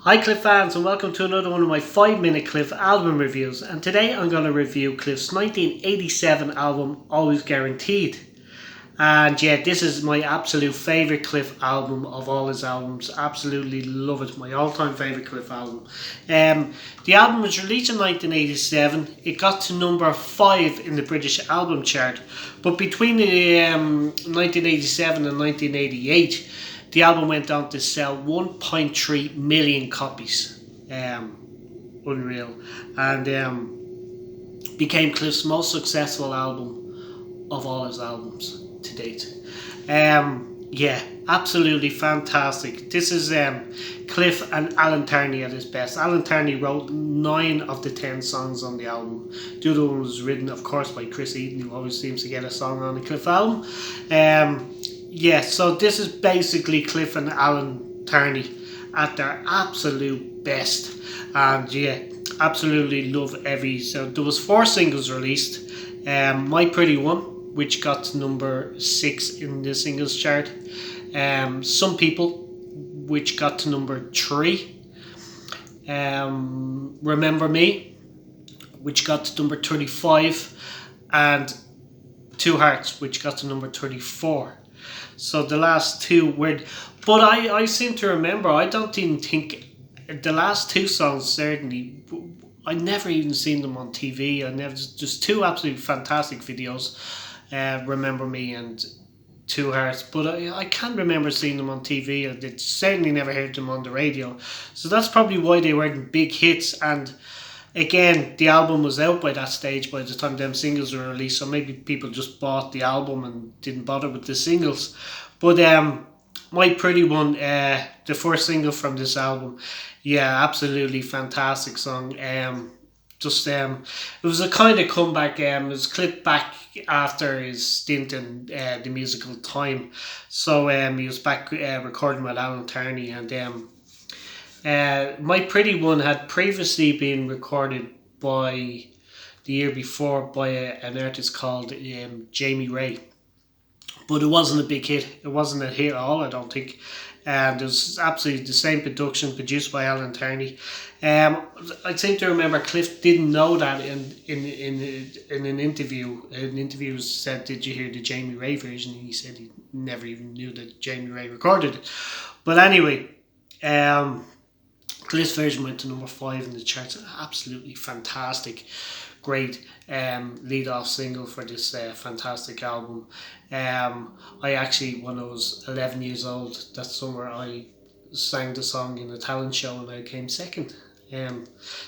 Hi Cliff fans, and welcome to another one of my 5-minute Cliff album reviews. And today I'm going to review Cliff's 1987 album Always Guaranteed. And yeah, this is my absolute favourite Cliff album of all his albums. Absolutely love it. My all-time favourite Cliff album. The album was released in 1987. It got to number 5 in the British album chart. But between the 1987 and 1988, the album went on to sell 1.3 million copies. Unreal. And became Cliff's most successful album of all his albums to date. Yeah, absolutely fantastic. This is Cliff and Alan Turney at his best. Alan Turney wrote 9 of the 10 songs on the album. The other one was written, of course, by Chris Eaton, who always seems to get a song on the Cliff album. Yeah, so this is basically Cliff and Alan Turney at their absolute best. And yeah, absolutely love every. So there was 4 singles released. My Pretty One, which got to number 6 in the singles chart. Some People, which got to number 3. Remember Me, which got to number 35. And Two Hearts, which got to number 34. So the last 2 were, but I seem to remember, I don't even think the last 2 songs, certainly I never even seen them on TV. I never, just 2 absolutely fantastic videos, Remember Me and Two Hearts, but I can't remember seeing them on TV. I certainly never heard them on the radio, so that's probably why they weren't big hits. And again, the album was out by that stage by the time them singles were released, so maybe people just bought the album and didn't bother with the singles. But My Pretty One, the first single from this album, yeah, absolutely fantastic song. It was a kind of comeback. It was clipped back after his stint in the musical Time, so he was back recording with Alan Turney. And My Pretty One had previously been recorded by the year before by an artist called Jamie Ray, but it wasn't a big hit. It wasn't a hit at all, I don't think. And it was absolutely the same production, produced by Alan Turney. I seem to remember Cliff didn't know that in an interview. An interview said, "Did you hear the Jamie Ray version?" And he said he never even knew that Jamie Ray recorded it. But anyway, Cliff's version went to number 5 in the charts. Absolutely fantastic. Great lead off single for this fantastic album. I actually, when I was 11 years old that summer, I sang the song in a talent show and I came second.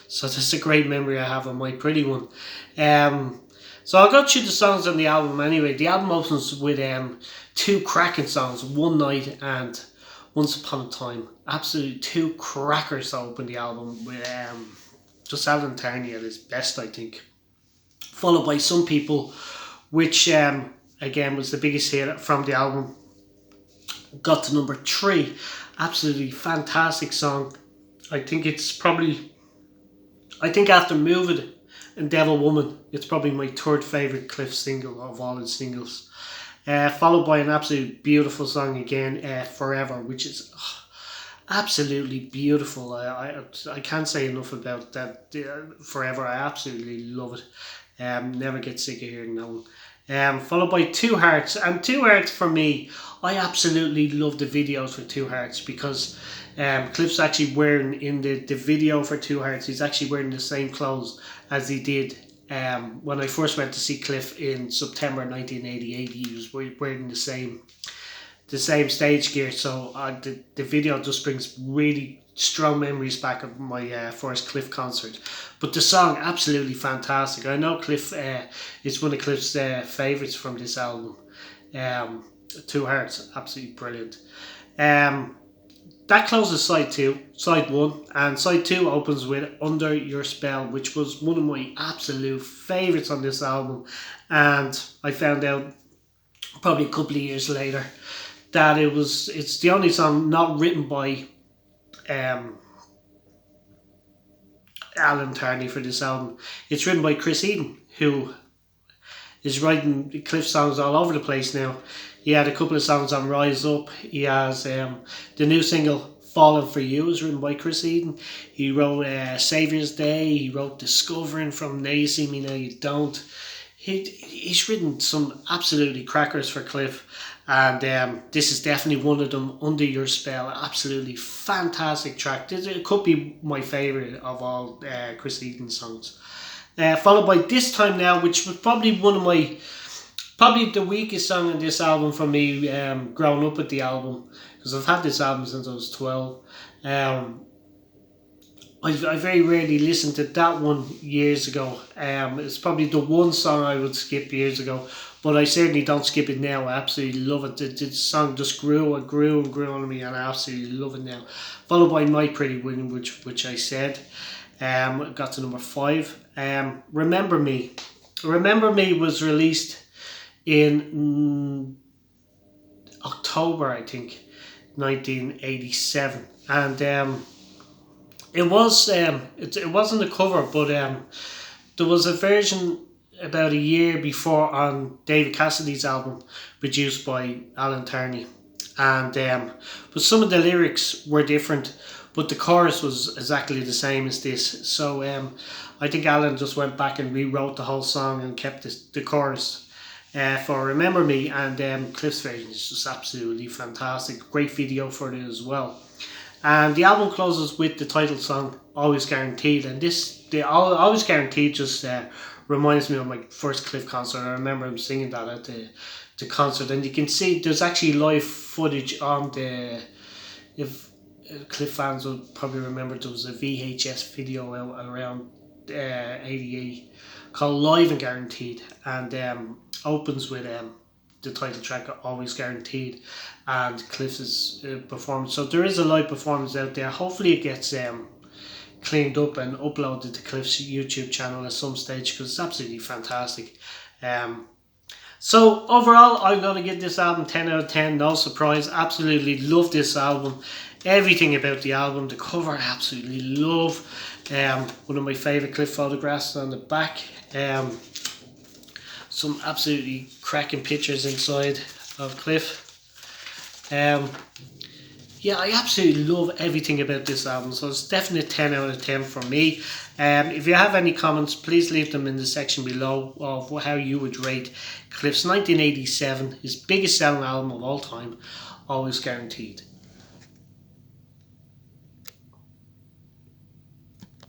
So that's a great memory I have of My Pretty One. So I'll go through the songs on the album anyway. The album opens with 2 cracking songs, One Night and Once Upon a Time. Absolutely 2 crackers to open the album with just Alan Turney at his best, I think. Followed by Some People, which again was the biggest hit from the album. Got to number 3. Absolutely fantastic song. I think after Move It and Devil Woman, it's probably my 3rd favourite Cliff single of all his singles. Followed by an absolutely beautiful song again, Forever, which is absolutely beautiful. I can't say enough about that. Forever, I absolutely love it. Never get sick of hearing that one. Followed by Two Hearts. And Two Hearts, for me, I absolutely love the videos for Two Hearts, because Cliff's actually wearing, in the video for Two Hearts, he's actually wearing the same clothes as he did when I first went to see Cliff in September 1988. He was wearing the same stage gear. So the video just brings really strong memories back of my first Cliff concert. But the song, absolutely fantastic. I know Cliff is one of Cliff's favourites from this album. Two Hearts, absolutely brilliant. That closes side 1, and side 2 opens with Under Your Spell, which was one of my absolute favourites on this album. And I found out probably a couple of years later that it's the only song not written by Alan Turney for this album. It's written by Chris Eaton, who is writing Cliff songs all over the place now. He had a couple of songs on Rise Up. He has the new single Falling for You is written by Chris Eden. He wrote Saviour's Day. He wrote Discovering from Now You See Me, Now You Don't. He's written some absolutely crackers for Cliff. And this is definitely one of them, Under Your Spell. Absolutely fantastic track. It could be my favourite of all Chris Eden songs. Followed by This Time Now, which was probably probably the weakest song on this album for me, growing up with the album, because I've had this album since I was 12. I very rarely listened to that one years ago. It's probably the one song I would skip years ago, but I certainly don't skip it now. I absolutely love it. The song just grew and grew and grew on me, and I absolutely love it now. Followed by My Pretty Woman, which I said got to number 5. Remember Me. Remember Me was released in October, I think, 1987, and it wasn't a cover, but there was a version about a year before on David Cassidy's album, produced by Alan Turney, and but some of the lyrics were different, but the chorus was exactly the same as this. So I think Alan just went back and rewrote the whole song and kept the chorus for Remember Me, and Cliff's version is just absolutely fantastic. Great video for it as well. And the album closes with the title song, Always Guaranteed, and the Always Guaranteed just reminds me of my first Cliff concert. I remember him singing that at the concert, and you can see there's actually live footage on if Cliff fans will probably remember, there was a VHS video out around 88 called Live and Guaranteed, and opens with the title track Always Guaranteed and Cliff's performance. So there is a live performance out there. Hopefully it gets cleaned up and uploaded to Cliff's YouTube channel at some stage, because it's absolutely fantastic. So overall, I'm going to give this album 10 out of 10. No surprise. Absolutely love this album. Everything about the album. The cover I absolutely love. One of my favourite Cliff photographs on the back. Some absolutely cracking pictures inside of Cliff. Yeah, I absolutely love everything about this album, so it's definitely a 10 out of 10 for me. If you have any comments, please leave them in the section below of how you would rate Cliff's 1987, his biggest selling album of all time, Always Guaranteed.